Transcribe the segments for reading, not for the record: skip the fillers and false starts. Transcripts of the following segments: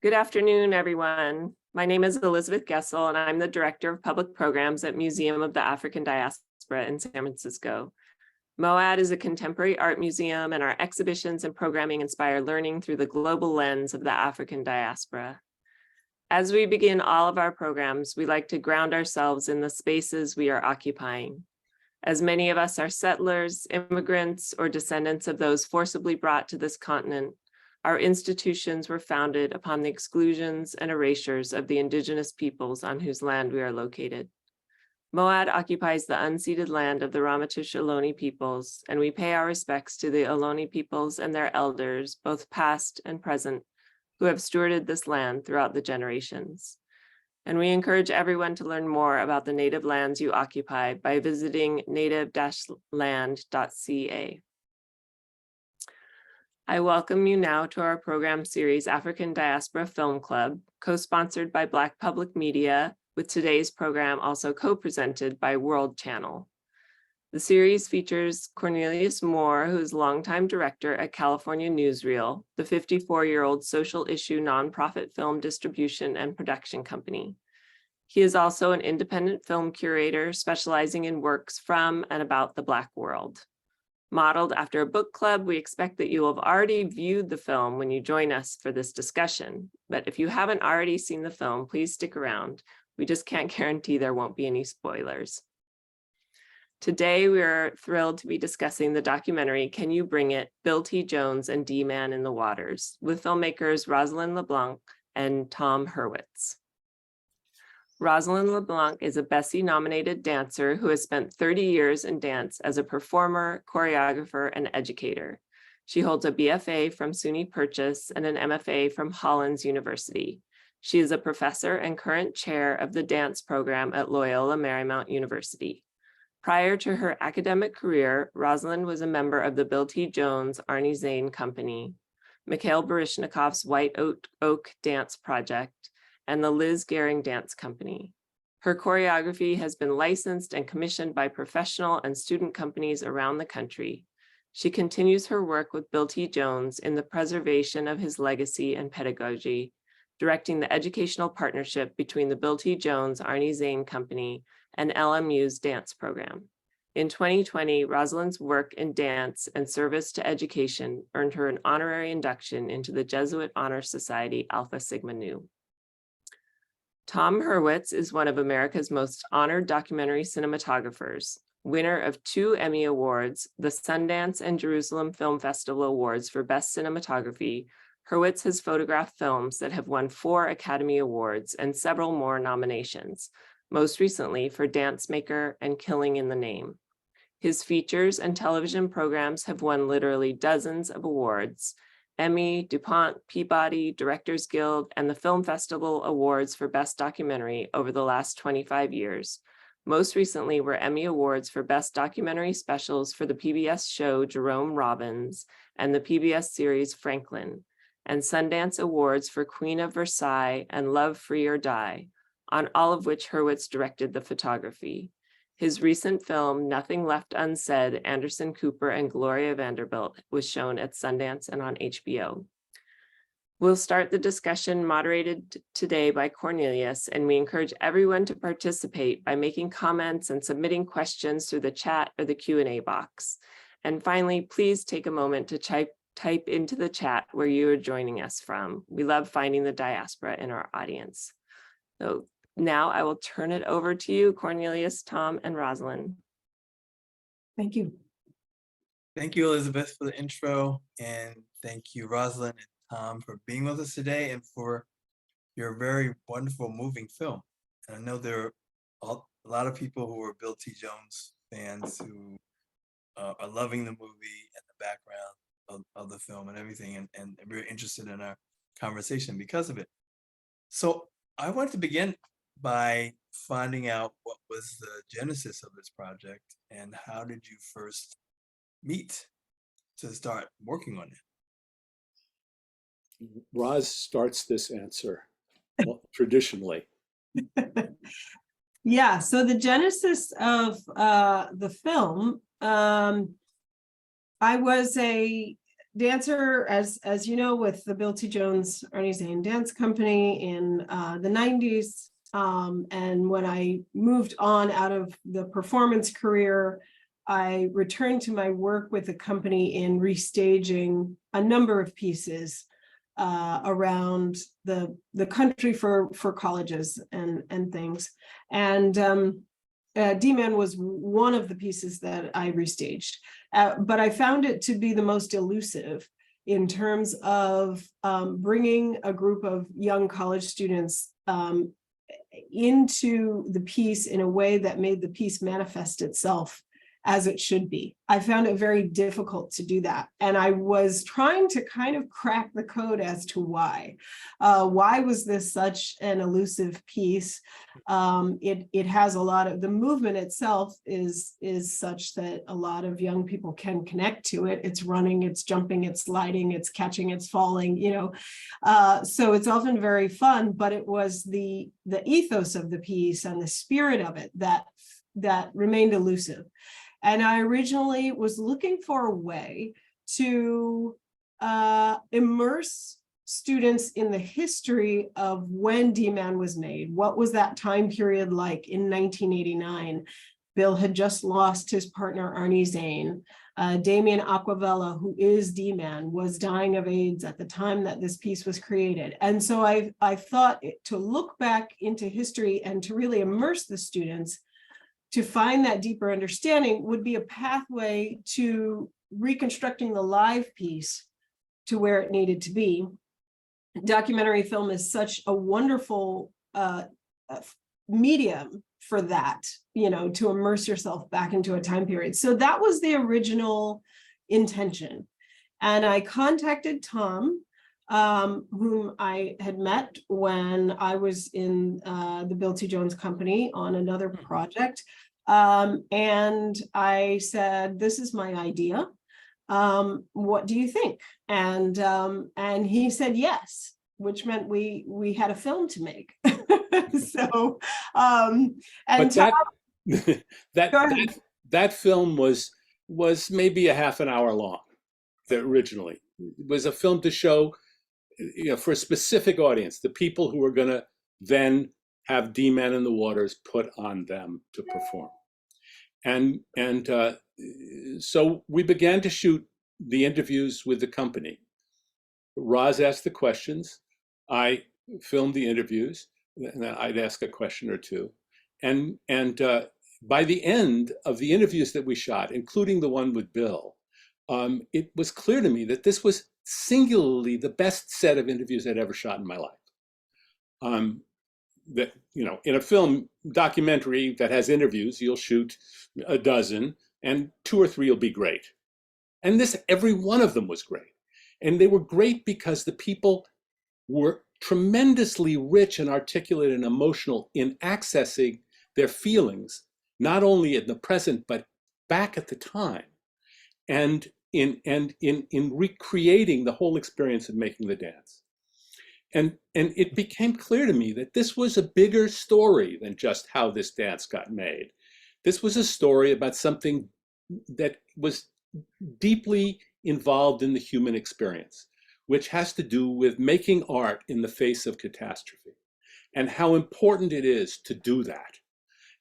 Good afternoon, everyone. My name is Elizabeth Gessel, and I'm the Director of Public Programs at Museum of the African Diaspora in San Francisco. MoAD is a contemporary art museum, and our exhibitions and programming inspire learning through the global lens of the African diaspora. As we begin all of our programs, we like to ground ourselves in the spaces we are occupying. As many of us are settlers, immigrants, or descendants of those forcibly brought to this continent, our institutions were founded upon the exclusions and erasures of the indigenous peoples on whose land we are located. MoAD occupies the unceded land of the Ramaytush Ohlone peoples, and we pay our respects to the Ohlone peoples and their elders, both past and present, who have stewarded this land throughout the generations. And we encourage everyone to learn more about the native lands you occupy by visiting native-land.ca. I welcome you now to our program series, African Diaspora Film Club, co-sponsored by Black Public Media, with today's program also co-presented by World Channel. The series features Cornelius Moore, who is longtime director at California Newsreel, the 54-year-old social issue nonprofit film distribution and production company. He is also an independent film curator specializing in works from and about the Black world. Modeled after a book club, we expect that you will have already viewed the film when you join us for this discussion. But if you haven't already seen the film, please stick around. We just can't guarantee there won't be any spoilers. Today, we are thrilled to be discussing the documentary, Can You Bring It? Bill T. Jones and D-Man in the Waters, with filmmakers Rosalynde LeBlanc and Tom Hurwitz. Rosalynde LeBlanc is a Bessie-nominated dancer who has spent 30 years in dance as a performer, choreographer, and educator. She holds a BFA from SUNY Purchase and an MFA from Hollins University. She is a professor and current chair of the dance program at Loyola Marymount University. Prior to her academic career, Rosalynde was a member of the Bill T. Jones Arnie Zane Company, Mikhail Baryshnikov's White Oak Dance Project, and the Liz Gehring Dance Company. Her choreography has been licensed and commissioned by professional and student companies around the country. She continues her work with Bill T. Jones in the preservation of his legacy and pedagogy, directing the educational partnership between the Bill T. Jones Arnie Zane Company and LMU's dance program. In 2020, Rosalynde's work in dance and service to education earned her an honorary induction into the Jesuit Honor Society Alpha Sigma Nu. Tom Hurwitz is one of America's most honored documentary cinematographers, winner of 2 Emmy Awards, the Sundance and Jerusalem Film Festival Awards for Best Cinematography. Hurwitz has photographed films that have won 4 Academy Awards and several more nominations, most recently for Dance Maker and Killing in the Name. His features and television programs have won literally dozens of awards: Emmy, DuPont, Peabody, Directors Guild, and the Film Festival Awards for Best Documentary over the last 25 years. Most recently were Emmy Awards for Best Documentary Specials for the PBS show Jerome Robbins and the PBS series Franklin, and Sundance Awards for Queen of Versailles and Love, Free or Die, on all of which Hurwitz directed the photography. His recent film, Nothing Left Unsaid, Anderson Cooper and Gloria Vanderbilt, was shown at Sundance and on HBO. We'll start the discussion moderated today by Cornelius, and we encourage everyone to participate by making comments and submitting questions through the chat or the Q&A box. And finally, please take a moment to type into the chat where you are joining us from. We love finding the diaspora in our audience. So now I will turn it over to you, Cornelius, Tom, and Rosalynde. Thank you. Thank you, Elizabeth, for the intro, and thank you, Rosalynde and Tom, for being with us today and for your very wonderful, moving film. And I know there are a lot of people who are Bill T. Jones fans who are loving the movie and the background of the film and everything, and very interested in our conversation because of it. So I wanted to begin by finding out what was the genesis of this project and how did you first meet to start working on it? Roz starts this answer traditionally. Yeah, so the genesis of the film, I was a dancer, as you know, with the Bill T. Jones Arnie Zane Dance Company in the 90s. And when I moved on out of the performance career, I returned to my work with the company in restaging a number of pieces around the country for colleges and things. And D-Man was one of the pieces that I restaged, but I found it to be the most elusive in terms of bringing a group of young college students into the piece in a way that made the piece manifest itself as it should be. I found it very difficult to do that. And I was trying to kind of crack the code as to why. Why was this such an elusive piece? It has a lot of, the movement itself is such that a lot of young people can connect to it. It's running, it's jumping, it's sliding, it's catching, it's falling, you know. So it's often very fun, but it was the ethos of the piece and the spirit of it that remained elusive. And I originally was looking for a way to immerse students in the history of when D-Man was made. What was that time period like in 1989? Bill had just lost his partner, Arnie Zane. Damien Aquavella, who is D-Man, was dying of AIDS at the time that this piece was created. And so I thought to look back into history and to really immerse the students to find that deeper understanding would be a pathway to reconstructing the live piece to where it needed to be. Documentary film is such a wonderful medium for that, you know, to immerse yourself back into a time period. So that was the original intention. And I contacted Tom, whom I had met when I was in the Bill T. Jones Company on another project. And I said, this is my idea. What do you think? And he said yes, which meant we had a film to make. So, and But Tom, that film was maybe a half an hour long. Originally, it was a film to show, you know, for a specific audience, the people who were going to then have D-Man in the Waters put on them to perform. And so we began to shoot the interviews with the company. Roz asked the questions. I filmed the interviews, and then I'd ask a question or two. And by the end of the interviews that we shot, including the one with Bill, it was clear to me that this was singularly the best set of interviews I'd ever shot in my life. That, you know, in a film documentary that has interviews, you'll shoot a dozen and 2 or 3 will be great. And every one of them was great. And they were great because the people were tremendously rich and articulate and emotional in accessing their feelings, not only in the present, but back at the time. And in recreating the whole experience of making the dance. And it became clear to me that this was a bigger story than just how this dance got made. This was a story about something that was deeply involved in the human experience, which has to do with making art in the face of catastrophe, and how important it is to do that,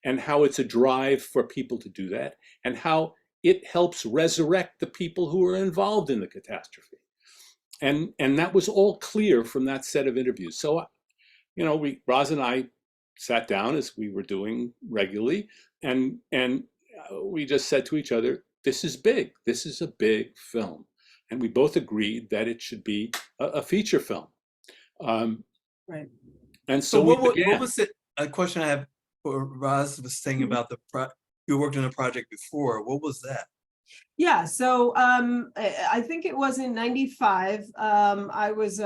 and how it's a drive for people to do that, and how it helps resurrect the people who are involved in the catastrophe. And that was all clear from that set of interviews. So, you know, Roz and I sat down, as we were doing regularly, and we just said to each other, this is big. This is a big film. And we both agreed that it should be a feature film. right. So And so what began. was it? A question I have for Roz was saying about you worked on a project before. What was that? Yeah, so I think it was in 95. I was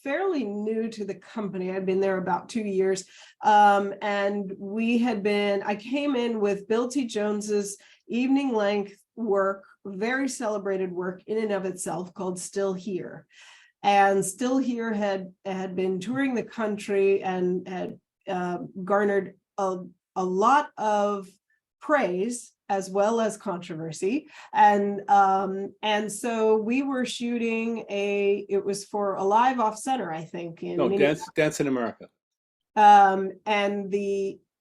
fairly new to the company. I'd been there about 2 years. And I came in with Bill T. Jones's evening length work, very celebrated work in and of itself, called Still Here. And Still Here had been touring the country and had garnered a lot of praise as well as controversy. And so we were shooting it was for Alive Off Center, I think, in No, Dance in America. and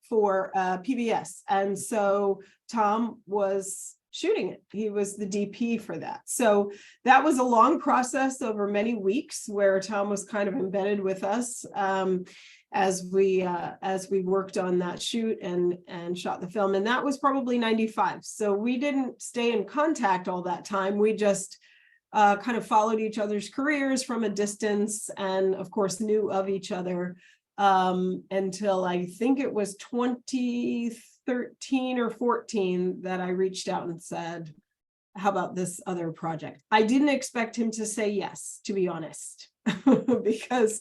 for PBS. And so Tom was shooting it. He was the DP for that. So that was a long process over many weeks where Tom was kind of embedded with us as we worked on that shoot and shot the film. And that was probably 95. So we didn't stay in contact all that time. We just kind of followed each other's careers from a distance, and of course knew of each other until I think it was 2013 or 14 that I reached out and said, how about this other project? I didn't expect him to say yes, to be honest, because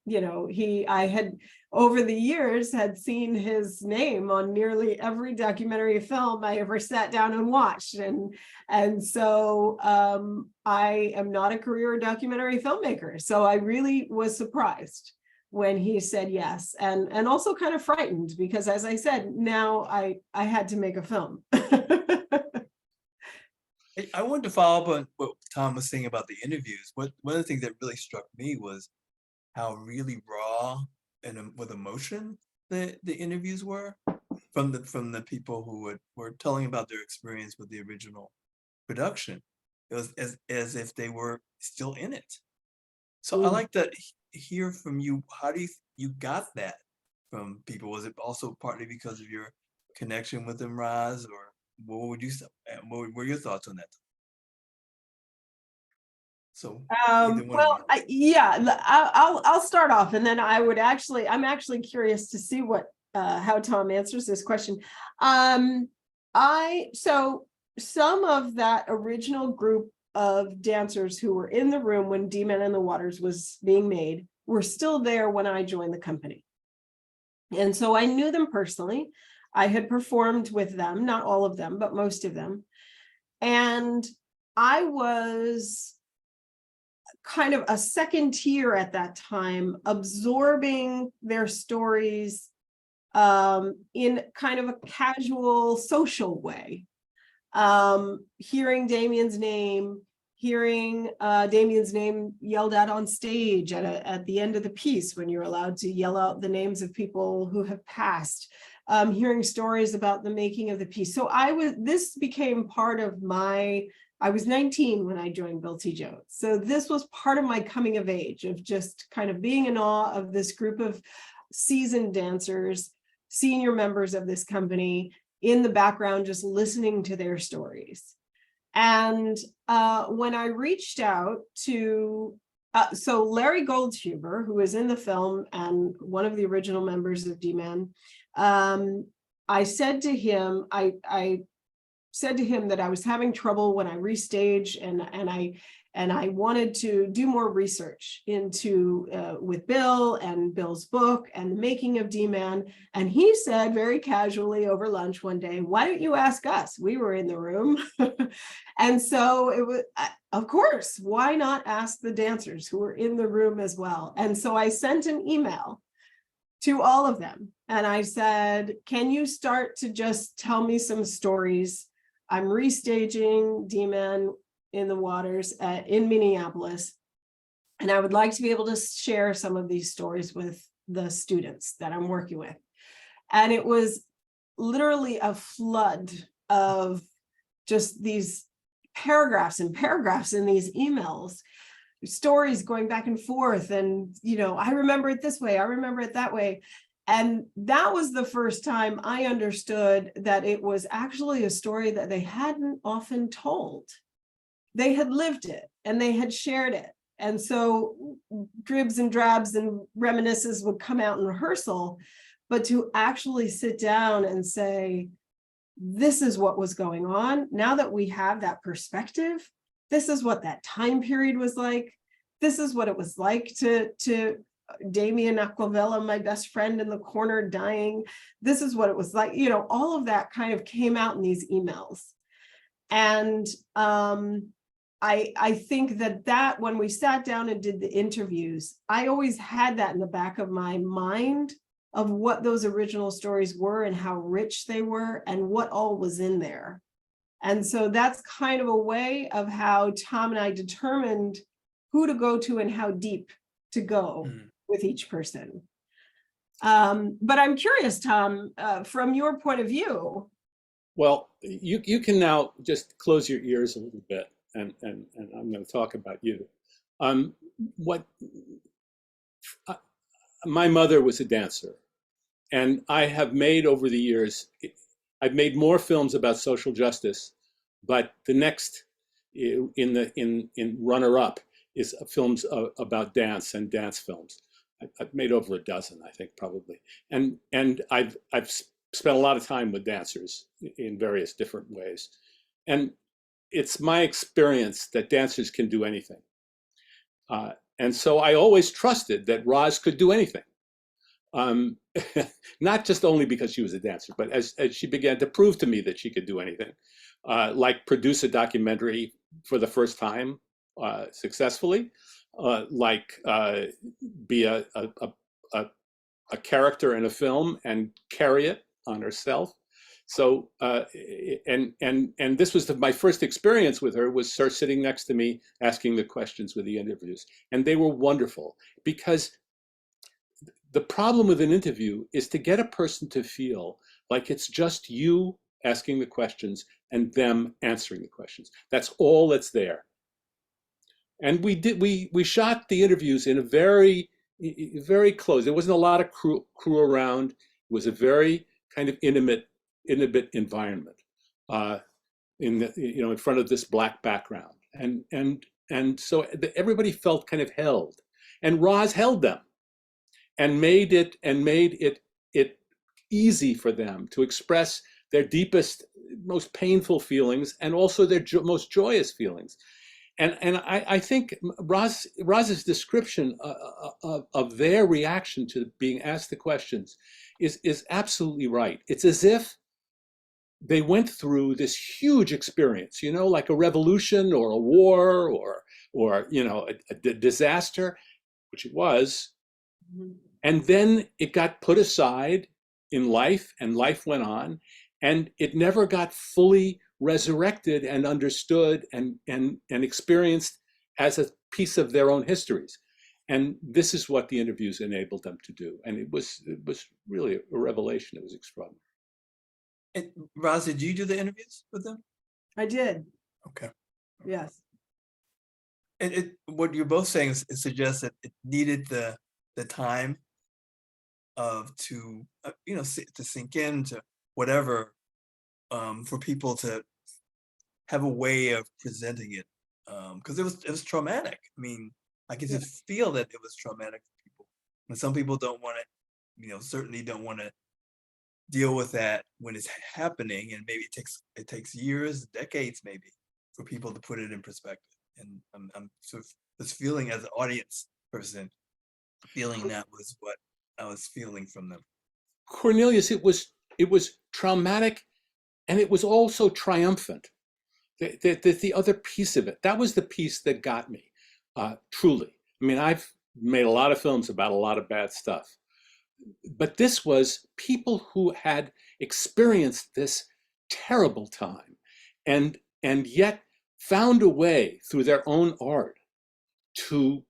you know, I had over the years had seen his name on nearly every documentary film I ever sat down and watched. And so I am not a career documentary filmmaker. So I really was surprised when he said yes, and also kind of frightened, because as I said, now I had to make a film. I wanted to follow up on what Tom was saying about the interviews. One of the things that really struck me was how really raw and with emotion the interviews were from the people who were telling about their experience with the original production. It was as if they were still in it. So I like to hear from you. How do you got that from people? Was it also partly because of your connection with them, Roz, or what were your thoughts on that? So well, I'll start off, and then I'm actually curious to see how Tom answers this question. So some of that original group of dancers who were in the room when Deepen in the Waters was being made were still there when I joined the company. And so I knew them personally. I had performed with them, not all of them, but most of them. And I was kind of a second tier at that time, absorbing their stories in kind of a casual social way. Hearing Damien's name yelled at on stage at the end of the piece when you're allowed to yell out the names of people who have passed, hearing stories about the making of the piece. So this became part of I was 19 when I joined Bill T. Jones. So this was part of my coming of age, of just kind of being in awe of this group of seasoned dancers, senior members of this company, in the background, just listening to their stories. And when I reached out to, so Larry Goldhuber, who was in the film and one of the original members of D-Man, I said to him, I said to him that I was having trouble when I restage, and I wanted to do more research into with Bill and Bill's book and the making of D-Man. And he said very casually over lunch one day, "Why don't you ask us?" We were in the room. And so it was, of course, why not ask the dancers who were in the room as well? And so I sent an email to all of them. And I said, can you start to just tell me some stories? I'm restaging D-Man in the Waters in Minneapolis. And I would like to be able to share some of these stories with the students that I'm working with. And it was literally a flood of just these paragraphs and paragraphs in these emails, stories going back and forth. And, you know, I remember it this way, I remember it that way. And that was the first time I understood that it was actually a story that they hadn't often told. They had lived it and they had shared it. And so dribs and drabs and reminiscences would come out in rehearsal, but to actually sit down and say, this is what was going on. Now that we have that perspective, this is what that time period was like. This is what it was like to Damien Aquavella, my best friend in the corner dying. This is what it was like, you know, all of that kind of came out in these emails. And I think that when we sat down and did the interviews, I always had that in the back of my mind of what those original stories were and how rich they were and what all was in there. And so that's kind of a way of how Tom and I determined who to go to and how deep to go with each person. But I'm curious, Tom, from your point of view. Well, you can now just close your ears a little bit, and I'm going to talk about you. My mother was a dancer, and I have made over the years, I've made more films about social justice, but the next in runner-up is films about dance and dance films. I've made over a dozen, I think, probably, and I've spent a lot of time with dancers in various different ways, and it's my experience that dancers can do anything, and so I always trusted that Roz could do anything. Not just only because she was a dancer, but as she began to prove to me that she could do anything, like produce a documentary for the first time successfully, like be a character in a film and carry it on herself. So and this was my first experience with her, was her sitting next to me asking the questions with the interviews, and they were wonderful, because the problem with an interview is to get a person to feel like it's just you asking the questions and them answering the questions. That's all that's there. And we shot the interviews in a very close. There wasn't a lot of crew around. It was a very kind of intimate environment, in front of this black background, and so everybody felt kind of held, and Roz held them, and made it easy for them to express their deepest, most painful feelings, and also their most joyous feelings. And I think Roz's description of their reaction to being asked the questions is absolutely right. It's as if they went through this huge experience, like a revolution or a war or a disaster, which it was. And then it got put aside in life, and life went on, and it never got fully resurrected and understood and experienced as a piece of their own histories. And this is what the interviews enabled them to do. And it was really a revelation. It was extraordinary. And Roz, did you do the interviews with them? I did. Okay. Yes. And what you're both saying is, it suggests that it needed the time to sink into whatever, for people to have a way of presenting it, because it was traumatic. I mean, I can just feel that it was traumatic for people, and some people don't want to, certainly don't want to deal with that when it's happening, and maybe it takes years, decades, maybe, for people to put it in perspective. And I'm sort of this feeling as an audience person, feeling that was what I was feeling from them. Cornelius, it was traumatic, and it was also triumphant. The other piece of it, that was the piece that got me, truly. I mean, I've made a lot of films about a lot of bad stuff, but this was people who had experienced this terrible time, and yet found a way through their own art to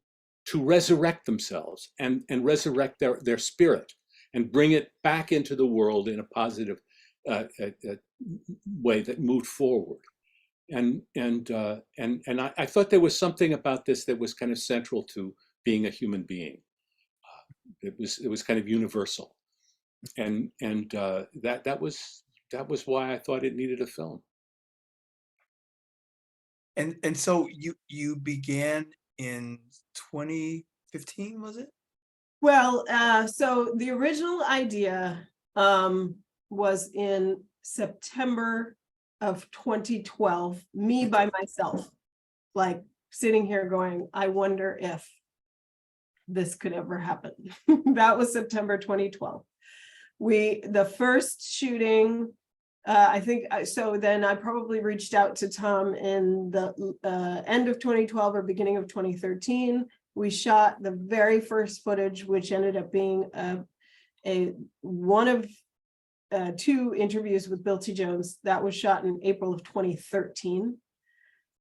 resurrect themselves and resurrect their spirit and bring it back into the world in a positive way that moved forward. And I thought there was something about this that was kind of central to being a human being. It was kind of universal, and that was why I thought it needed a film. And so you began in 2015, was it? Well, so the original idea was in September of 2012, me by myself, like sitting here going, I wonder if this could ever happen. That was September 2012. The first shooting, I think, so then I probably reached out to Tom in the end of 2012 or beginning of 2013. We shot the very first footage, which ended up being one of 2 interviews with Bill T. Jones that was shot in April of 2013.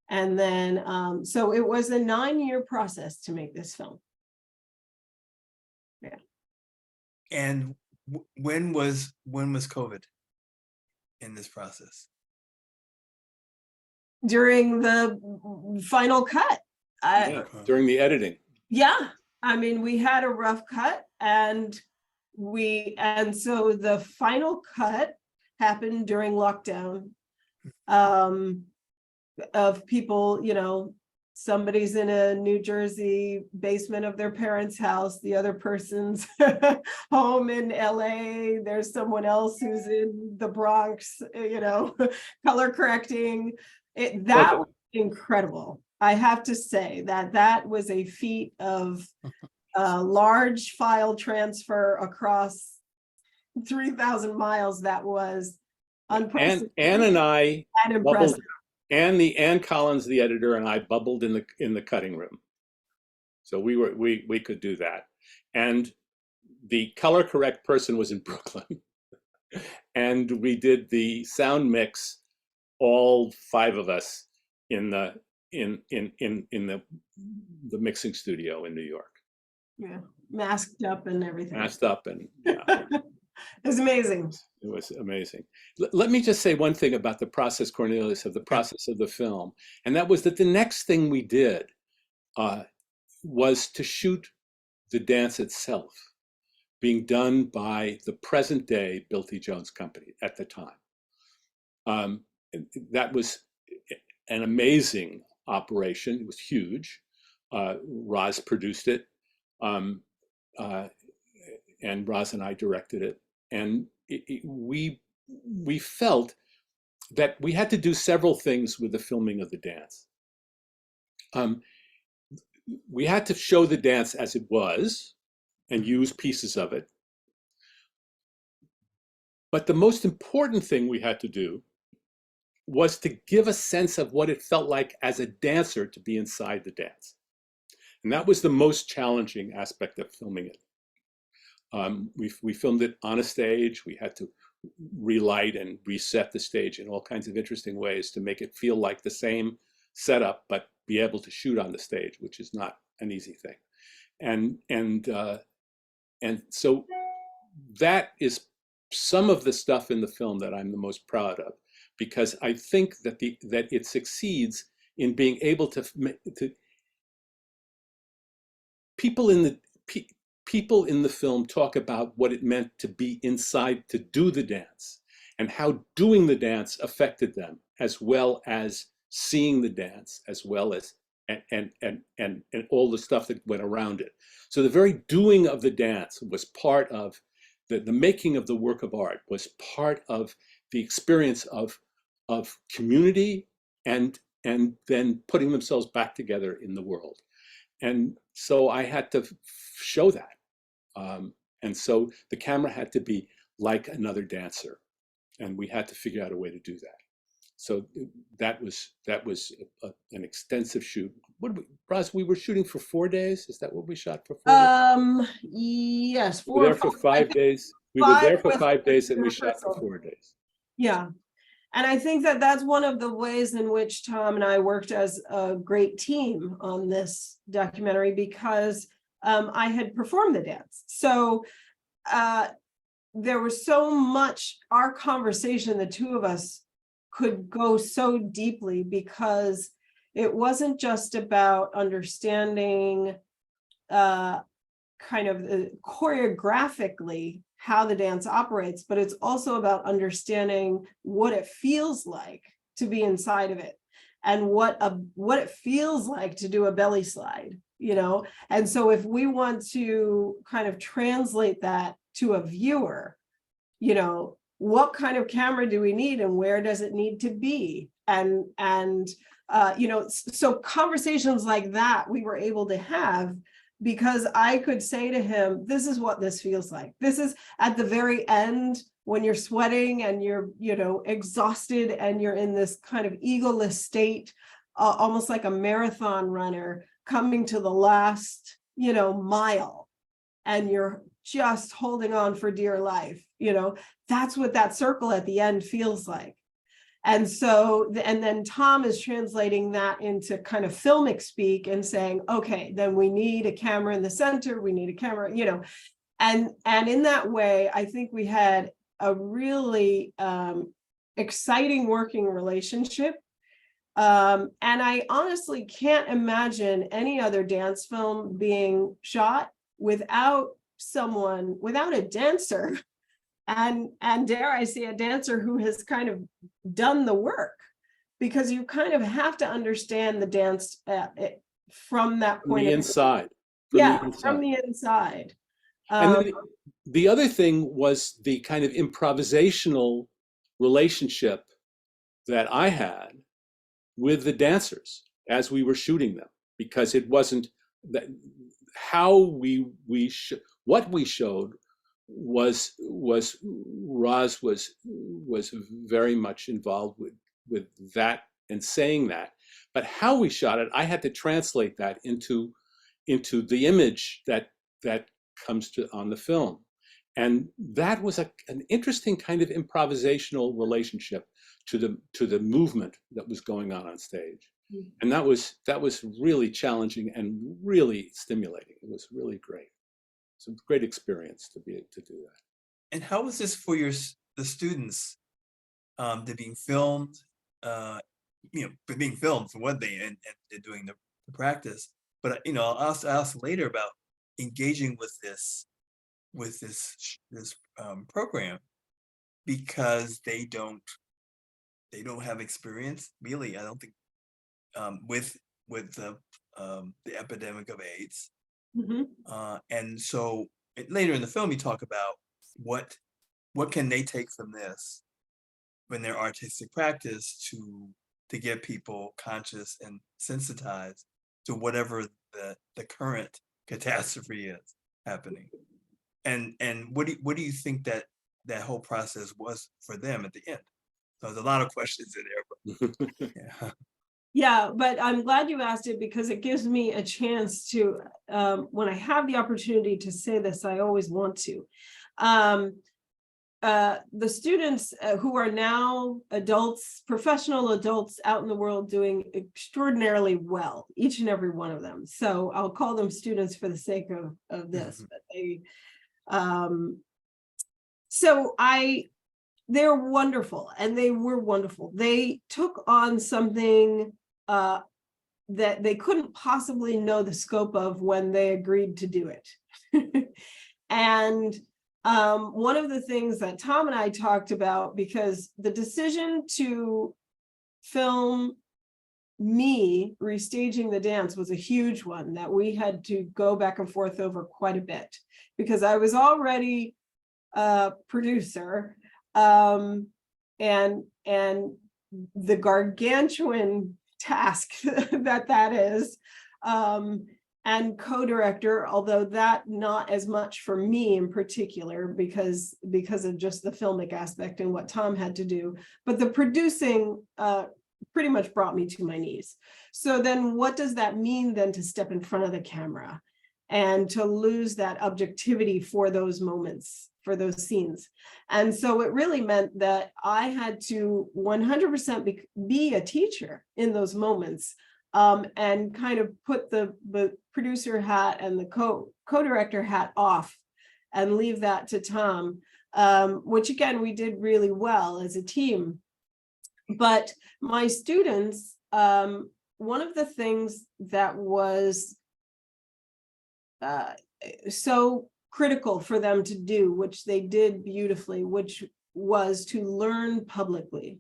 And then, so it was a 9-year process to make this film. Yeah. And when was COVID in this process? During the final cut. Yeah, during the editing. Yeah, I mean, we had a rough cut, and so the final cut happened during lockdown. Of people, you know, somebody's in a New Jersey basement of their parents' house, the other person's home in LA, there's someone else who's in the Bronx, you know, color correcting. That was incredible. I have to say that was a feat of large file transfer across 3,000 miles. That was unprecedented. Anne and I and impressive. Ann Collins, the editor, and I bubbled in the cutting room. So we could do that. And the color correct person was in Brooklyn. And we did the sound mix, all 5 of us in the mixing studio in New York. Yeah, masked up and everything. Masked up and yeah. It was amazing. It was amazing. Let me just say one thing about the process, Cornelius, of the process of the film. And that was that the next thing we did was to shoot the dance itself, being done by the present day Bill T. Jones Company at the time. That was an amazing operation. It was huge. Roz produced it. And Roz and I directed it. And we felt that we had to do several things with the filming of the dance. We had to show the dance as it was and use pieces of it. But the most important thing we had to do was to give a sense of what it felt like as a dancer to be inside the dance. And that was the most challenging aspect of filming it. We filmed it on a stage. We had to relight and reset the stage in all kinds of interesting ways to make it feel like the same setup, but be able to shoot on the stage, which is not an easy thing. And so that is some of the stuff in the film that I'm the most proud of, because I think that it succeeds in being able to people in the film talk about what it meant to be inside to do the dance and how doing the dance affected them, as well as seeing the dance, as well as and all the stuff that went around it. So the very doing of the dance was part of the making of the work of art, was part of the experience of community and then putting themselves back together in the world. And so I had to show that. And so the camera had to be like another dancer, and we had to figure out a way to do that. So that was an extensive shoot. Roz, we were shooting for 4 days. Is that what we shot for 4 days? Yes. We were there for 5 days. We were there for 5 days, and we shot for 4 days. Yeah. And I think that that's one of the ways in which Tom and I worked as a great team on this documentary, because I had performed the dance. So there was so much, our conversation, the 2 of us could go so deeply, because it wasn't just about understanding kind of choreographically how the dance operates, but it's also about understanding what it feels like to be inside of it, and what it feels like to do a belly slide, you know? And so if we want to kind of translate that to a viewer, you know, what kind of camera do we need and where does it need to be? And you know, so conversations like that we were able to have, because I could say to him, this is what this feels like. This is at the very end when you're sweating and you're, you know, exhausted and you're in this kind of egoless state, almost like a marathon runner coming to the last, you know, mile, and you're just holding on for dear life. That's what that circle at the end feels like. And so, and then Tom is translating that into kind of filmic speak and saying, okay, then we need a camera in the center, we need a camera, and in that way, I think we had a really exciting working relationship. And I honestly can't imagine any other dance film being shot without a dancer. And dare I say, a dancer who has kind of done the work, because you kind of have to understand the dance from that point of inside. From the inside. And then the other thing was the kind of improvisational relationship that I had with the dancers as we were shooting them, because it wasn't that how what we showed was Roz was very much involved with that and saying that, but how we shot it, I had to translate that into the image that comes on the film, and that was an interesting kind of improvisational relationship to the movement that was going on stage, and that was really challenging and really stimulating. It was really great. It's a great experience to be able to do that. And how was this for the students? They're being filmed, being filmed for one thing, and they're doing the practice. But I'll ask later about engaging with this program, because they don't have experience, really. I don't think with the epidemic of AIDS. And so later in the film, you talk about what can they take from this when their artistic practice to get people conscious and sensitized to whatever the current catastrophe is happening. And what do you think that whole process was for them at the end? So there's a lot of questions in there, but yeah. Yeah, but I'm glad you asked it, because it gives me a chance to, when I have the opportunity to say this, I always want to. The students who are now adults, professional adults out in the world, doing extraordinarily well, each and every one of them. So I'll call them students for the sake of this, but they, they're wonderful, and they were wonderful. They took on something that they couldn't possibly know the scope of when they agreed to do it. And one of the things that Tom and I talked about, because the decision to film me restaging the dance was a huge one that we had to go back and forth over quite a bit, because I was already a producer, and the gargantuan task that is, and co-director, although that not as much for me in particular, because of just the filmic aspect and what Tom had to do, but the producing pretty much brought me to my knees. So then what does that mean then to step in front of the camera and to lose that objectivity for those moments, for those scenes? And so it really meant that I had to 100% be a teacher in those moments, and kind of put the producer hat and the co-director hat off and leave that to Tom, which again, we did really well as a team. But my students, one of the things that was so critical for them to do, which they did beautifully, which was to learn publicly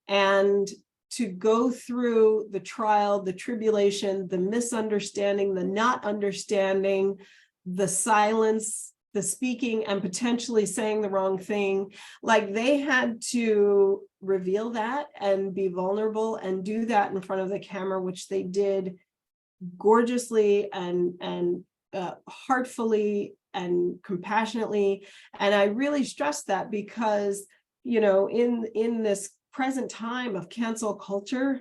and to go through the trial, the tribulation, the misunderstanding, the not understanding, the silence, the speaking and potentially saying the wrong thing. Like, they had to reveal that and be vulnerable and do that in front of the camera, which they did gorgeously and heartfully and compassionately. And I really stress that because, you know, in this present time of cancel culture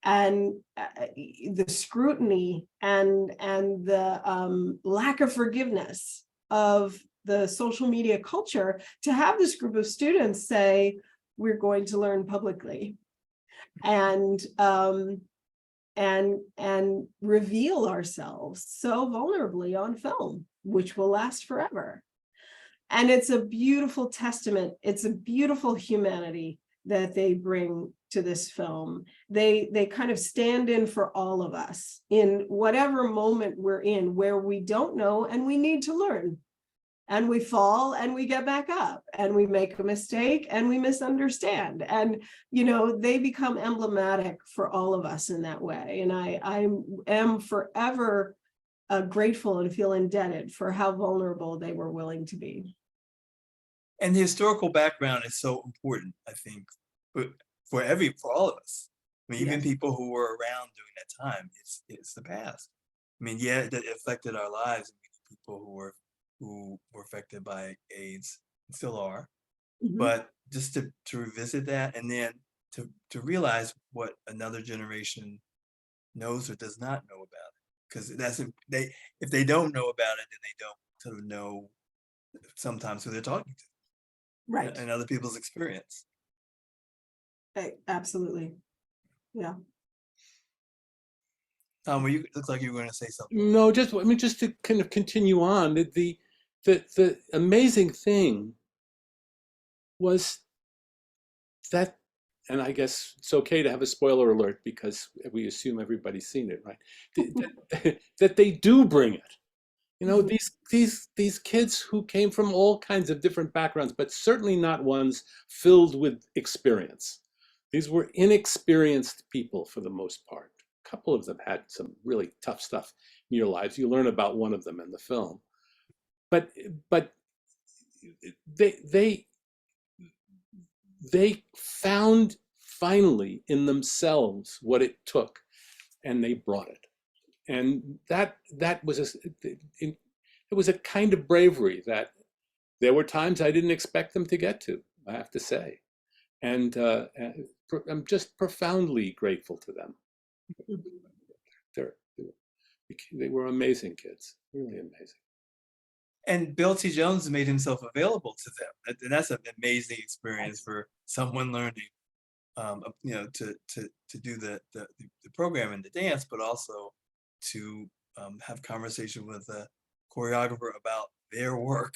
and the scrutiny and the lack of forgiveness of the social media culture to have this group of students say, we're going to learn publicly and reveal ourselves so vulnerably on film, which will last forever. And it's a beautiful testament. It's a beautiful humanity that they bring to this film. They kind of stand in for all of us in whatever moment we're in where we don't know and we need to learn. And we fall and we get back up and we make a mistake and we misunderstand. And, you know, they become emblematic for all of us in that way. And I am forever grateful and feel indebted for how vulnerable they were willing to be. And the historical background is so important, I think, for all of us. I mean, even Yes. people who were around during that time, it's the past. I mean, yeah, it affected our lives. People who were affected by AIDS and still are, Mhm. but just to revisit that and then to realize what another generation knows or does not know about it, because if they don't know about it, then they don't sort of know sometimes who they're talking to, Right. and other people's experience. Absolutely. Yeah. Tom, looks like you were going to say something. No, just to kind of continue on, the amazing thing was that, and I guess it's okay to have a spoiler alert because we assume everybody's seen it, right? That they do bring it. You know, these kids who came from all kinds of different backgrounds, but certainly not ones filled with experience. These were inexperienced people for the most part. A couple of them had some really tough stuff in your lives. You learn about one of them in the film. But they found finally in themselves what it took, and they brought it. And that was it was a kind of bravery that there were times I didn't expect them to get to, I have to say. And I'm just profoundly grateful to them. They were amazing kids, really amazing. And Bill T. Jones made himself available to them. And that's an amazing experience for someone learning, you know, to do the program and the dance, but also to have conversation with a choreographer about their work.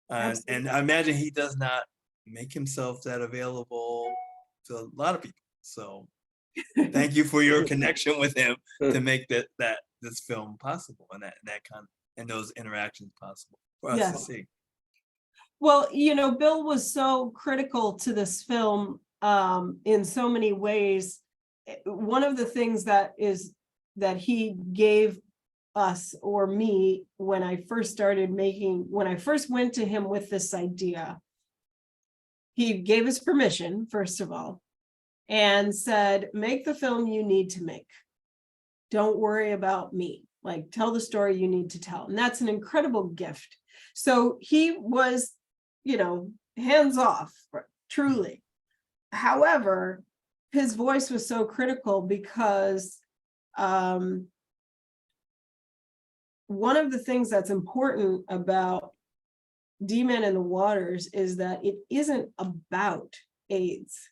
And I imagine he does not make himself that available to a lot of people. So thank you for your connection with him to make this film possible and that kind of, and those interactions possible for us to see. Well, you know, Bill was so critical to this film in so many ways. One of the things that he gave us, or me, when I first went to him with this idea, he gave us permission, first of all, and said, make the film you need to make. Don't worry about me. Like, tell the story you need to tell. And that's an incredible gift. So he was, you know, hands off, truly. However, his voice was so critical because one of the things that's important about Deepen in the Waters is that it isn't about AIDS.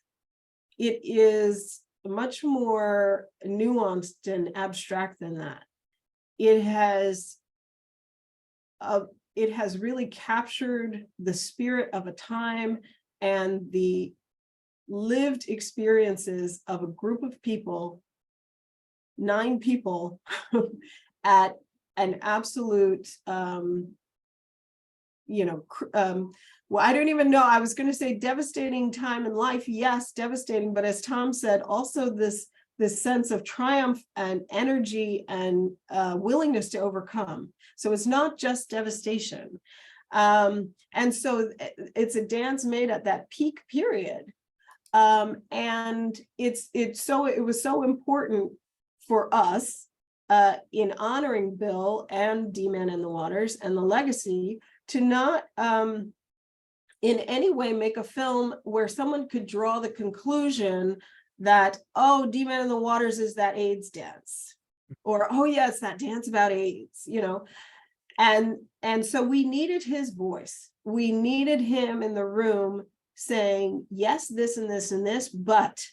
It is much more nuanced and abstract than that. It has really captured the spirit of a time and the lived experiences of a group of people, 9 people, at an absolute, well, I don't even know. I was going to say devastating time in life. Yes, devastating. But as Tom said, also this sense of triumph and energy and willingness to overcome. So it's not just devastation. And so it's a dance made at that peak period. And it was so important for us in honoring Bill and Deepen in the Waters and the legacy to not in any way make a film where someone could draw the conclusion that, oh, Deepen in the Waters is that AIDS dance, or, oh yeah, it's that dance about AIDS, you know. And so we needed his voice. We needed him in the room saying, yes, this and this and this, but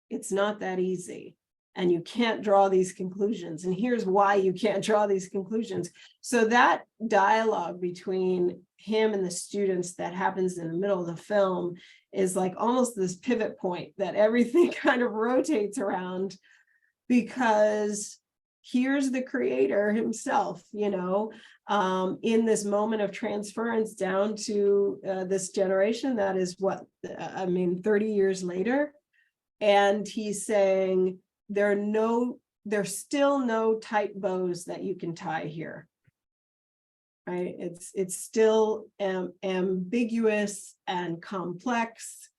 it's not that easy. And you can't draw these conclusions. And here's why you can't draw these conclusions. So that dialogue between him and the students that happens in the middle of the film is like almost this pivot point that everything kind of rotates around, because here's the creator himself, you know, in this moment of transference down to this generation that is what, 30 years later. And he's saying, there's still no tight bows that you can tie here. Right? It's still ambiguous and complex,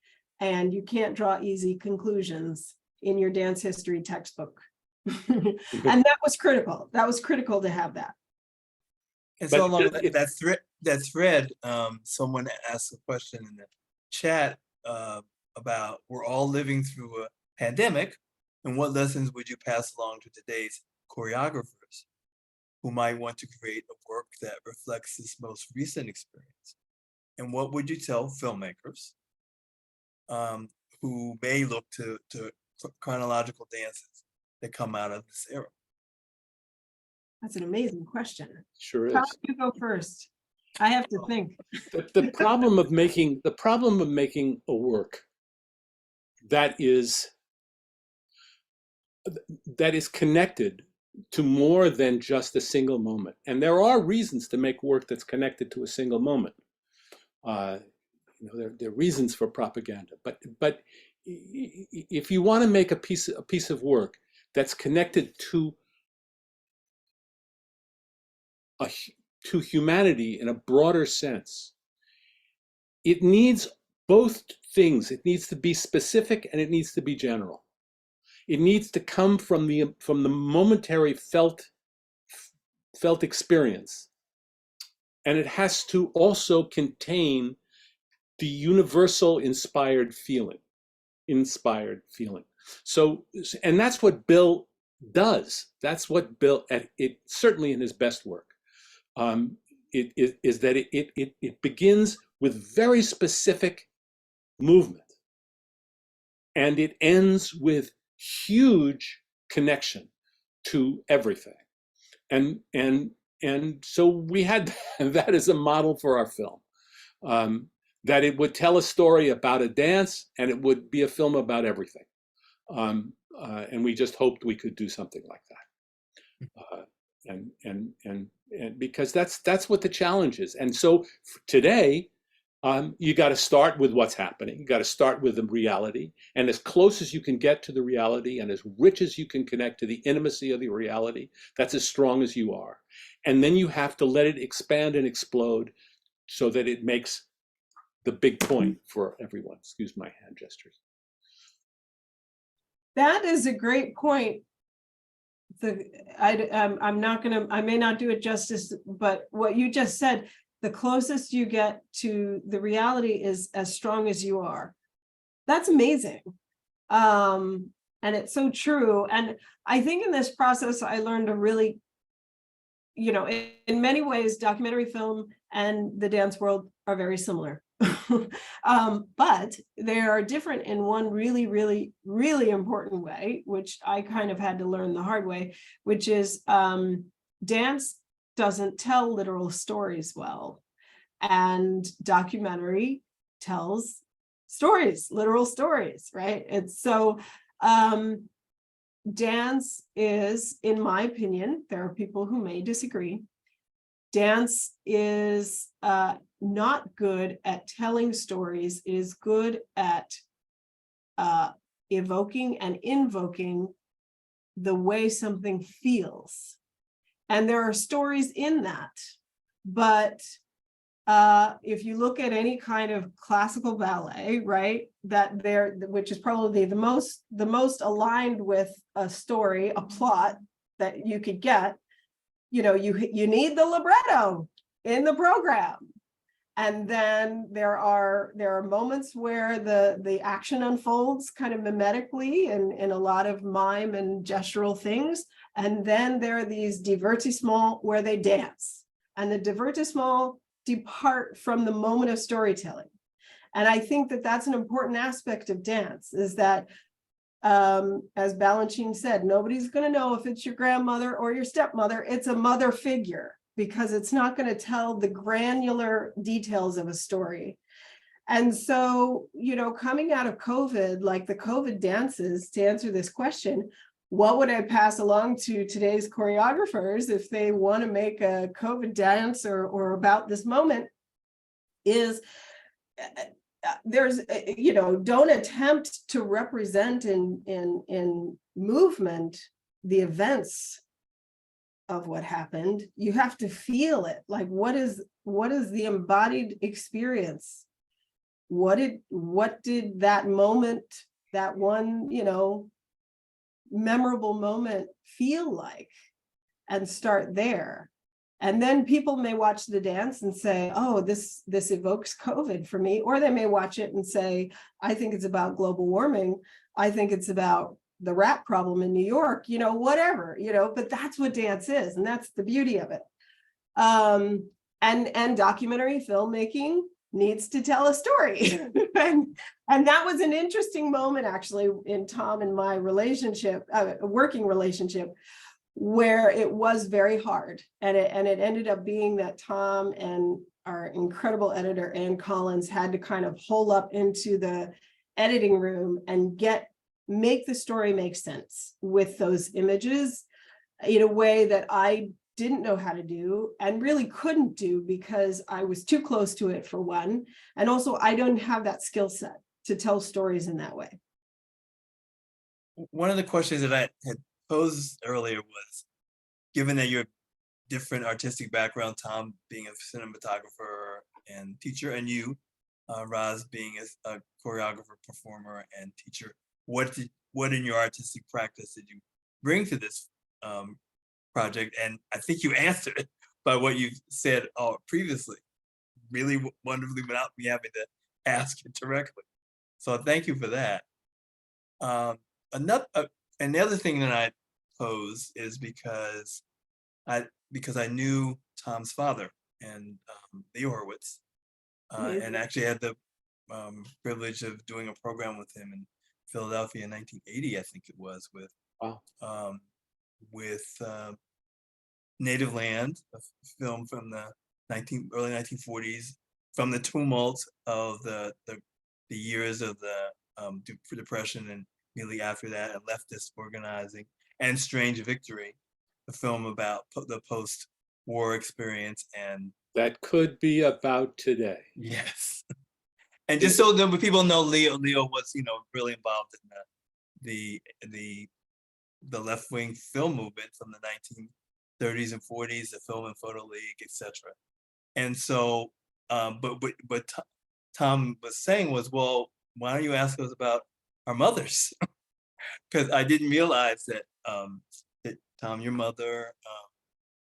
and you can't draw easy conclusions in your dance history textbook. And that was critical. That was critical to have that. And so along that thread, someone asked a question in the chat about, we're all living through a pandemic, and what lessons would you pass along to today's choreographers who might want to create a work that reflects this most recent experience? And what would you tell filmmakers who may look to chronological dances that come out of this era? That's an amazing question. Sure is. How do you go first? I have to think. The problem of making a work that is connected to more than just a single moment. And there are reasons to make work that's connected to a single moment. There are reasons for propaganda, but if you want to make a piece of work that's connected to humanity in a broader sense, it needs both things. It needs to be specific and it needs to be general. It needs to come from the momentary felt experience, and it has to also contain the universal inspired feeling. So, and that's what Bill does. That's what Bill, it certainly in his best work, it begins with very specific movement, and it ends with huge connection to everything. And so we had that as a model for our film, that it would tell a story about a dance and it would be a film about everything. And we just hoped we could do something like that. And because that's what the challenge is. And so today, you got to start with what's happening. You got to start with the reality, and as close as you can get to the reality, and as rich as you can connect to the intimacy of the reality, that's as strong as you are. And then you have to let it expand and explode so that it makes the big point for everyone. Excuse my hand gestures. That is a great point. I may not do it justice, but what you just said, the closest you get to the reality is as strong as you are. That's amazing. And it's so true. And I think in this process, I learned a really, in many ways, documentary film and the dance world are very similar. But they are different in one really, really, really important way, which I kind of had to learn the hard way, which is dance doesn't tell literal stories well, and documentary tells stories, literal stories, right? It's so dance is, in my opinion, there are people who may disagree, dance is not good at telling stories. It is good at evoking and invoking the way something feels. And there are stories in that, but if you look at any kind of classical ballet, right, which is probably the most aligned with a story, a plot that you could get, you need the libretto in the program. And then there are moments where the action unfolds kind of mimetically and in a lot of mime and gestural things. And then there are these divertissements where they dance. and the divertissement depart from the moment of storytelling. And I think that that's an important aspect of dance, is that, as Balanchine said, nobody's going to know if it's your grandmother or your stepmother. It's a mother figure, because it's not going to tell the granular details of a story. And so, you know, coming out of COVID, like the COVID dances, to answer this question, what would I pass along to today's choreographers if they want to make a COVID dance or about this moment, is there's, you know, don't attempt to represent in movement the events of what happened. You have to feel it. Like, what is the embodied experience? What did that moment, that one, you know, memorable moment feel like? And start there. And then people may watch the dance and say, oh, this evokes COVID for me. Or they may watch it and say, I think it's about global warming. I think it's about the rat problem in New York, you know, whatever, you know, but that's what dance is. And that's the beauty of it. And documentary filmmaking needs to tell a story. and that was an interesting moment, actually, in Tom and my relationship, working relationship, where it was very hard. And it ended up being that Tom and our incredible editor, Ann Collins, had to kind of hole up into the editing room and make the story make sense with those images in a way that I didn't know how to do and really couldn't do, because I was too close to it, for one. And also, I don't have that skill set to tell stories in that way. One of the questions that I had posed earlier was, given that you're different artistic background, Tom being a cinematographer and teacher, and you, Roz, being a choreographer, performer, and teacher, what in your artistic practice did you bring to this project? And I think you answered it by what you said previously, really wonderfully, without me having to ask it directly. So thank you for that. Another thing that I pose is because I knew Tom's father, and Leo Hurwitz, and actually had the privilege of doing a program with him in Philadelphia in 1980, I think it was, with Native Land, a film from the early 1940s, from the tumult of the years of the Depression and immediately after that, and leftist organizing, and Strange Victory, a film about the post-war experience. And that could be about today. Yes. And just so that people know, Leo was, you know, really involved in the left-wing film movement from the 1930s and 40s, the Film and Photo League, etc. And so, but Tom was saying was, well, why don't you ask us about our mothers? Because I didn't realize that, Tom, your mother,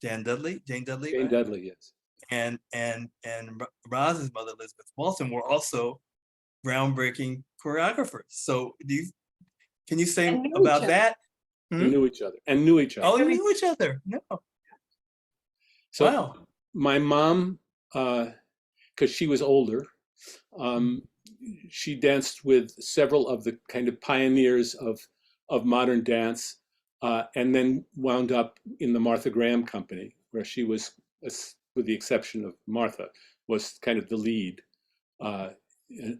Jane Dudley, right? Dudley, yes. And Roz's mother, Elizabeth Walton, were also groundbreaking choreographers. So can you say about that? They knew each other and knew each other. Oh, you knew each other. No. So wow. My mom, because she was older, she danced with several of the kind of pioneers of modern dance, and then wound up in the Martha Graham Company, where she was, with the exception of Martha, was kind of the lead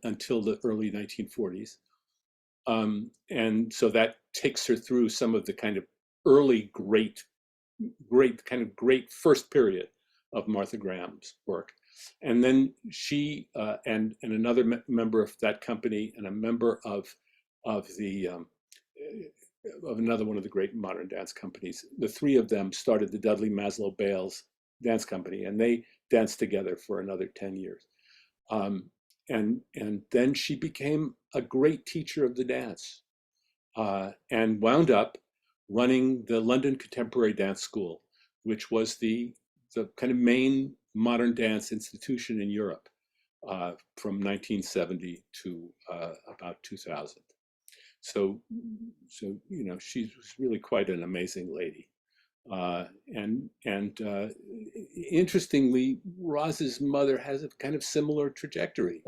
until the early 1940s. And so that takes her through some of the kind of early great first period of Martha Graham's work. And then she and another member of that company, and a member of another one of the great modern dance companies, the three of them started the Dudley Maslow Bales Dance Company, and they danced together for another 10 years. And then she became a great teacher of the dance, and wound up running the London Contemporary Dance School, which was the kind of main modern dance institution in Europe from 1970 to about 2000. So you know, she was really quite an amazing lady. Interestingly, Roz's mother has a kind of similar trajectory.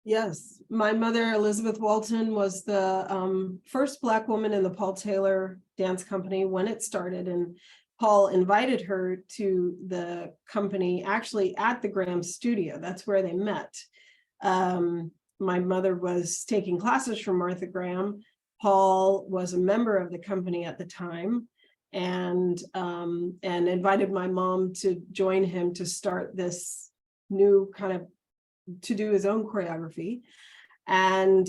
Yes, my mother, Elizabeth Walton, was the first Black woman in the Paul Taylor Dance Company when it started, and Paul invited her to the company actually at the Graham studio. That's where they met. My mother was taking classes from Martha Graham. Paul was a member of the company at the time, and invited my mom to join him to start this new kind of, to do his own choreography. And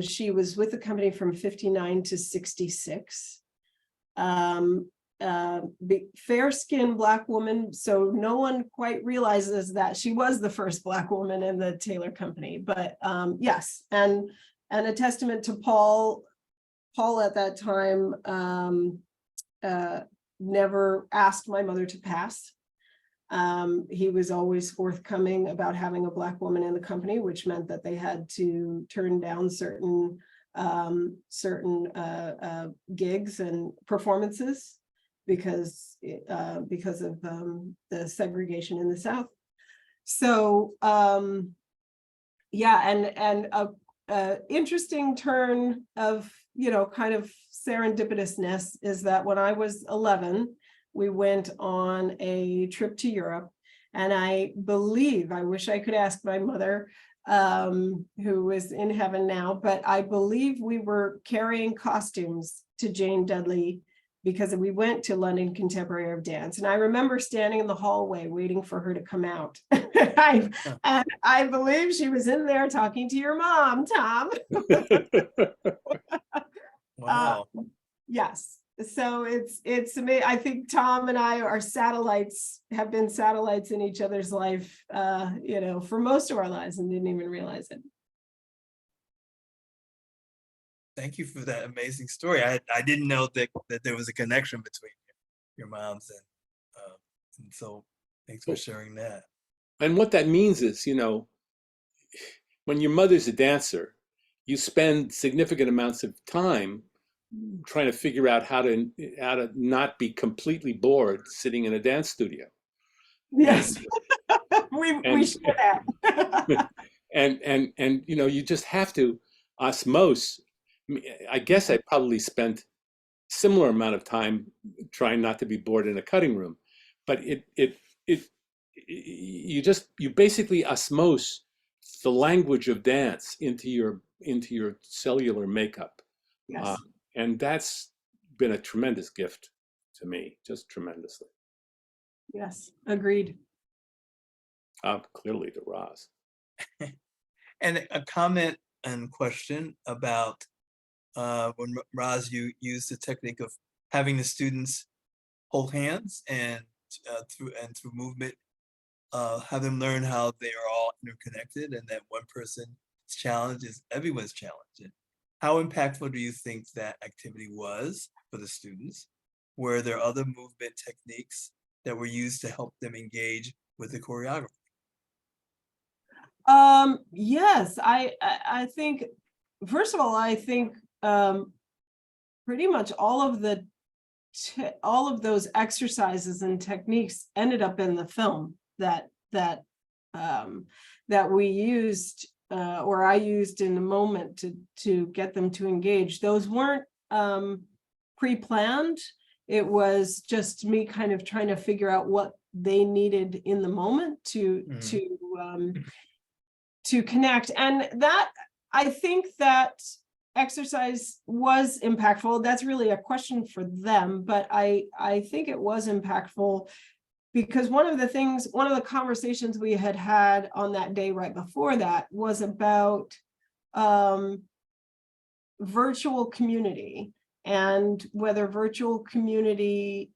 she was with the company from 59 to 66. Fair-skinned Black woman, so no one quite realizes that she was the first Black woman in the Taylor Company. But yes, and a testament to Paul. Paul at that time never asked my mother to pass. He was always forthcoming about having a Black woman in the company, which meant that they had to turn down certain gigs and performances because of the segregation in the South. So yeah, and a interesting turn of, you know, kind of serendipitousness is that when I was 11, we went on a trip to Europe, and I believe, I wish I could ask my mother, who is in heaven now, but I believe we were carrying costumes to Jane Dudley because we went to London Contemporary of Dance. And I remember standing in the hallway waiting for her to come out. And I believe she was in there talking to your mom, Tom. Wow. Yes. So it's amazing. I think Tom and I are satellites, have been satellites in each other's life, you know, for most of our lives, and didn't even realize it. Thank you for that amazing story. I didn't know that there was a connection between your moms, and so thanks for sharing that. And what that means is, you know, when your mother's a dancer, you spend significant amounts of time trying to figure out how to not be completely bored sitting in a dance studio. Yes, we should have. and you know, you just have to osmose. I guess I probably spent similar amount of time trying not to be bored in a cutting room, but you basically osmose the language of dance into your cellular makeup. Yes. And that's been a tremendous gift to me, just tremendously. Yes, agreed. Clearly to Roz. And a comment and question about when Roz, you used the technique of having the students hold hands and through movement, have them learn how they are all interconnected, and that one person's challenge is everyone's challenge. And how impactful do you think that activity was for the students? Were there other movement techniques that were used to help them engage with the choreography? Yes, I think, first of all, I think pretty much all of those exercises and techniques ended up in the film that we used, or I used in the moment to get them to engage. Those weren't pre-planned. It was just me kind of trying to figure out what they needed in the moment to connect. And that, I think that exercise was impactful. That's really a question for them, but I think it was impactful because one of the conversations we had on that day right before that was about virtual community, and whether virtual community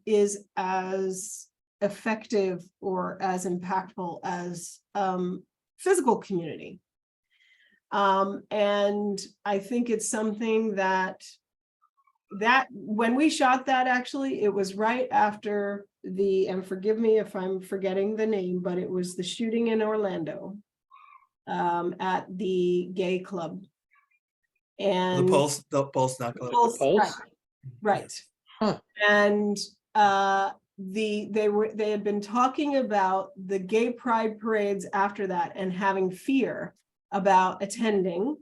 is as effective or as impactful as physical community. And I think it's something that when we shot that, actually, it was right after and forgive me if I'm forgetting the name, but it was the shooting in Orlando at the gay club. And The Pulse nightclub. Pulse, right. Right. Huh. And they had been talking about the gay pride parades after that and having fear about attending.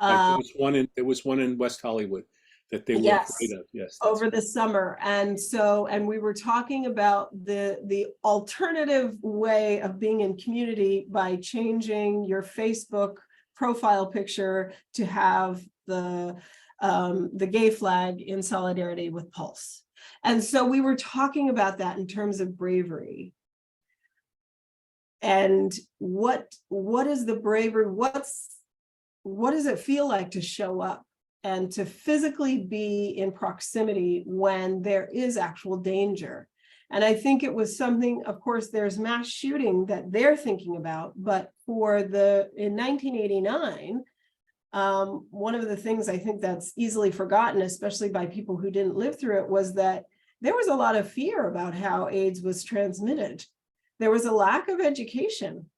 Right, there was one in West Hollywood that they were Yes, afraid of. Yes, that's over the summer. And we were talking about the alternative way of being in community by changing your Facebook profile picture to have the gay flag in solidarity with Pulse. And so we were talking about that in terms of bravery. And what is the bravery? What does it feel like to show up and to physically be in proximity when there is actual danger? And I think it was something, of course, there's mass shooting that they're thinking about, but in 1989, one of the things I think that's easily forgotten, especially by people who didn't live through it, was that there was a lot of fear about how AIDS was transmitted. There was a lack of education.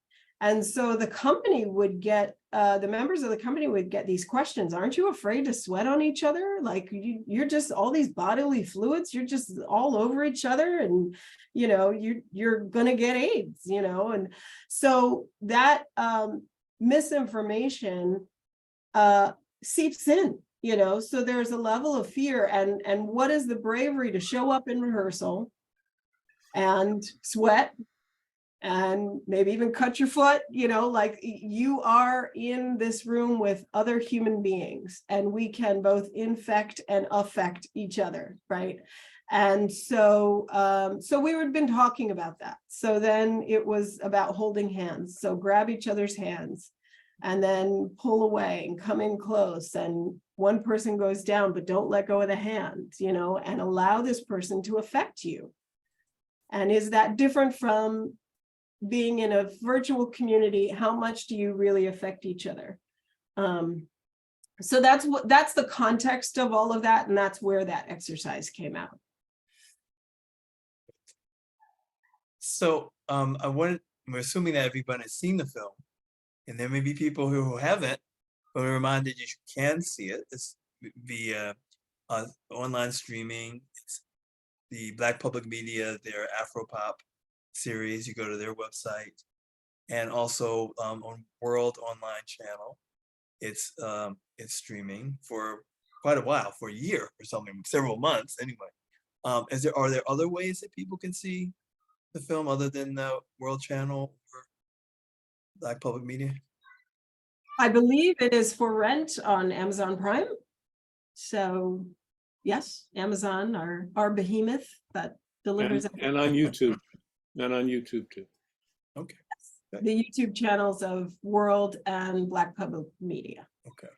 And so the company would get, the members of the company would get these questions. Aren't you afraid to sweat on each other? Like you're just all these bodily fluids, you're just all over each other and, you're gonna get AIDS, And so that misinformation seeps in, so there's a level of fear. And what is the bravery to show up in rehearsal and sweat and maybe even cut your foot, like you are in this room with other human beings and we can both infect and affect each other, right? And so we had been talking about that. So then it was about holding hands. So grab each other's hands and then pull away and come in close, and one person goes down, but don't let go of the hand, and allow this person to affect you. And is that different from being in a virtual community? How much do you really affect each other? So that's the context of all of that, and that's where that exercise came out. So we're assuming that everyone has seen the film, and there may be people who haven't, but we're reminded you can see it. It's via online streaming. It's the Black Public Media, their Afropop series. You go to their website, and also on World Online channel. It's streaming for quite a while, for a year or something, several months anyway. Are there other ways that people can see the film other than the World Channel or Black Public Media? I believe it is for rent on Amazon Prime. So yes, Amazon, our behemoth that delivers and on YouTube. And on YouTube too. Okay. The YouTube channels of World and Black Public Media. Okay.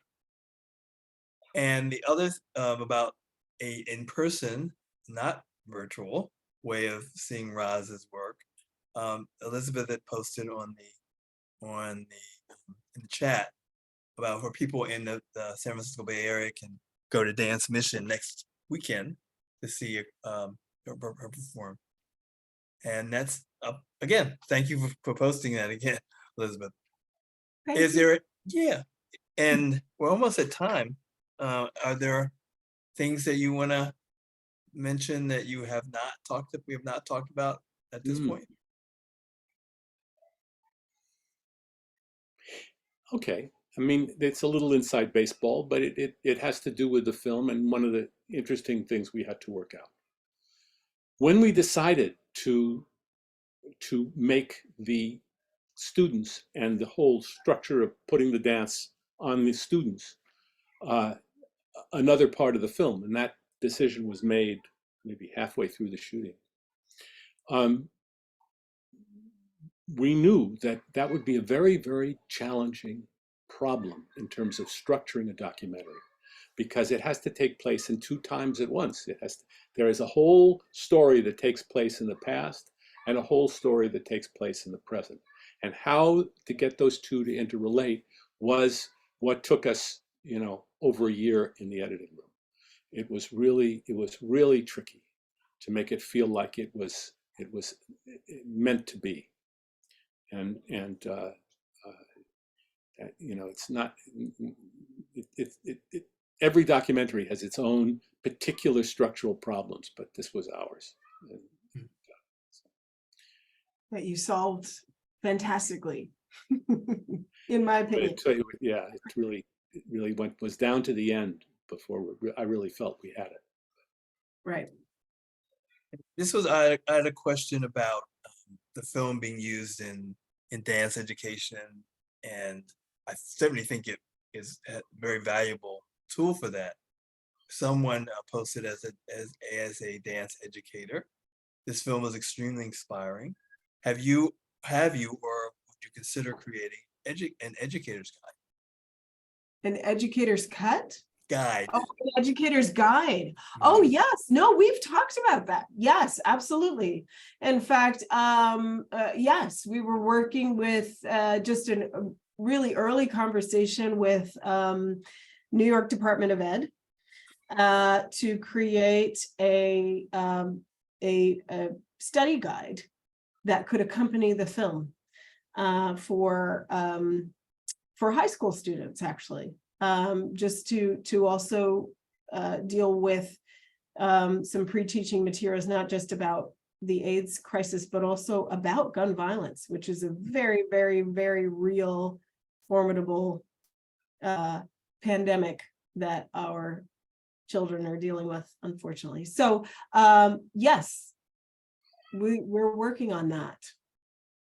And the other about a in-person, not virtual, way of seeing Roz's work, Elizabeth had posted in the chat about where people in the San Francisco Bay Area can go to Dance Mission next weekend to see her perform. And that's again, thank you for posting that again, Elizabeth. Is there, yeah, and we're almost at time. Are there things that you want to mention that we have not talked about at this point? Okay. I mean, it's a little inside baseball, but it has to do with the film and one of the interesting things we had to work out. When we decided to make the students and the whole structure of putting the dance on the students another part of the film, and that decision was made maybe halfway through the shooting, we knew that would be a very, very challenging problem in terms of structuring a documentary, because it has to take place in 2 times at once. There is a whole story that takes place in the past and a whole story that takes place in the present. And how to get those 2 to interrelate was what took us, over a year in the editing room. It was really tricky to make it feel like it was meant to be. And it's not, every documentary has its own particular structural problems, but this was ours. That you solved fantastically, in my But opinion. yeah, it really was down to the end before I really felt we had it. Right. I had a question about the film being used in dance education, and I certainly think it is a very valuable tool for that. Someone posted as a dance educator, this film is extremely inspiring. Have you or would you consider creating an educator's An educator's cut? guide? Oh, an educator's guide. Oh, yes. No, we've talked about that. Yes, absolutely. In fact, yes, we were working with just a really early conversation with New York Department of Ed to create a study guide that could accompany the film for high school students, actually. Just to also deal with some pre-teaching materials, not just about the AIDS crisis, but also about gun violence, which is a very, very, very real, formidable pandemic that our children are dealing with, unfortunately. So yes, we're working on that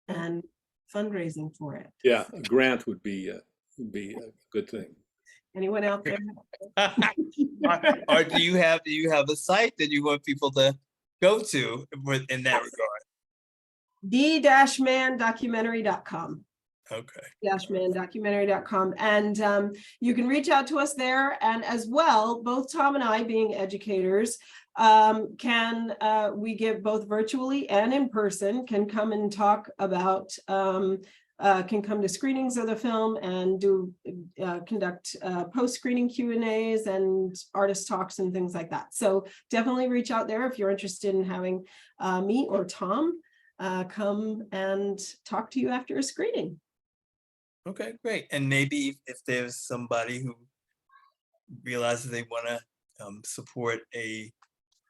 and fundraising for it. Yeah, a grant would be a good thing. Anyone out there? Or do you have a site that you want people to go to in that regard? the-mandocumentary.com. Okay. -mandocumentary.com. And you can reach out to us there. And as well, both Tom and I, being educators, we give both virtually and in person, can come and talk about can come to screenings of the film and conduct post-screening Q&As and artist talks and things like that. So definitely reach out there if you're interested in having me or Tom come and talk to you after a screening. Okay, great. And maybe if there's somebody who realizes they want to support a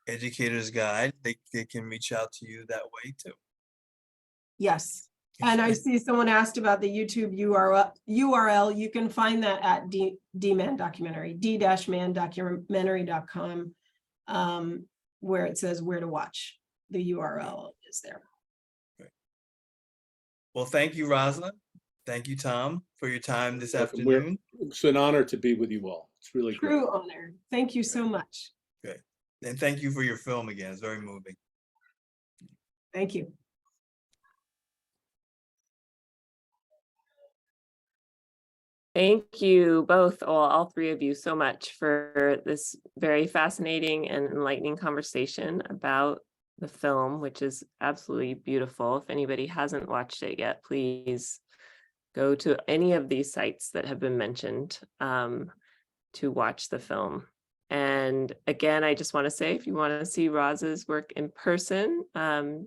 educator's guide, they can reach out to you that way too. Yes. And I see someone asked about the YouTube URL. You can find that at D-Man Documentary, d-mandocumentary.com, where it says where to watch. The URL is there. Great. Well, thank you, Rosalynde. Thank you, Tom, for your time this afternoon. It's an honor to be with you all. It's really great. True honor. Thank you so much. Good. And thank you for your film again. It's very moving. Thank you. Thank you both, all three of you, so much for this very fascinating and enlightening conversation about the film, which is absolutely beautiful. If anybody hasn't watched it yet, please go to any of these sites that have been mentioned to watch the film. And again, I just want to say, if you want to see Roz's work in person,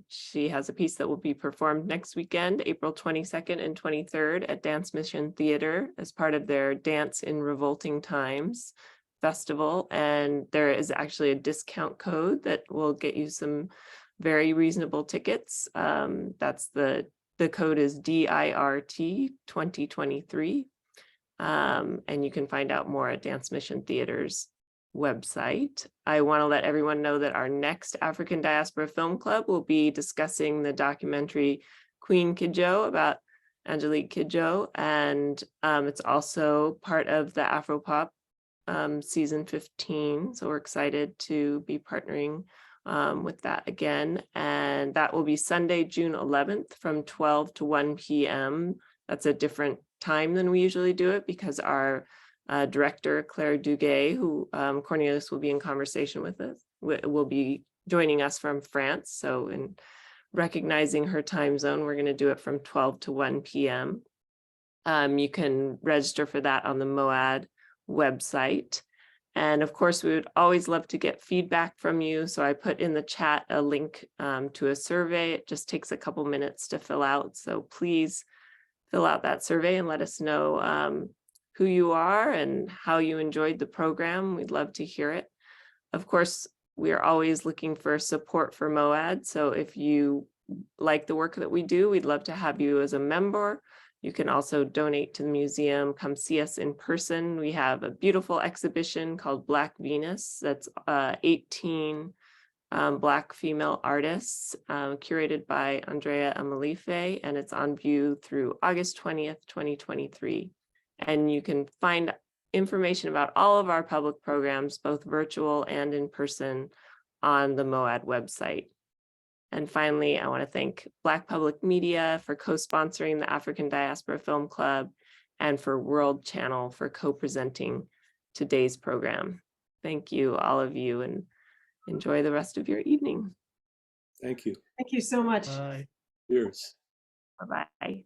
she has a piece that will be performed next weekend, April 22nd and 23rd at Dance Mission Theater as part of their Dance in Revolting Times festival. And there is actually a discount code that will get you some very reasonable tickets. That's the code is DIRT 2023. And you can find out more at Dance Mission Theater's website. I want to let everyone know that our next African Diaspora Film Club will be discussing the documentary Queen Kidjo about Angelique Kidjo, and it's also part of the Afropop season 15. So we're excited to be partnering with that again, and that will be Sunday, June 11th from 12 to 1 p.m. That's a different time than we usually do it because our director, Claire Duguay, who Cornelius will be in conversation with us, will be joining us from France. So in recognizing her time zone, we're going to do it from 12 to 1 p.m. You can register for that on the MoAD website. And of course, we would always love to get feedback from you. So I put in the chat a link to a survey. It just takes a couple minutes to fill out. So please fill out that survey and let us know who you are and how you enjoyed the program. We'd love to hear it. Of course, we are always looking for support for MoAD. So if you like the work that we do, we'd love to have you as a member. You can also donate to the museum, come see us in person. We have a beautiful exhibition called Black Venus. That's 18 Black female artists curated by Andrea Amalife, and it's on view through August 20th, 2023. And you can find information about all of our public programs, both virtual and in person, on the MoAD website. And finally, I want to thank Black Public Media for co-sponsoring the African Diaspora Film Club and for World Channel for co-presenting today's program. Thank you, all of you, and enjoy the rest of your evening. Thank you. Thank you so much. Bye. Cheers. Bye-bye.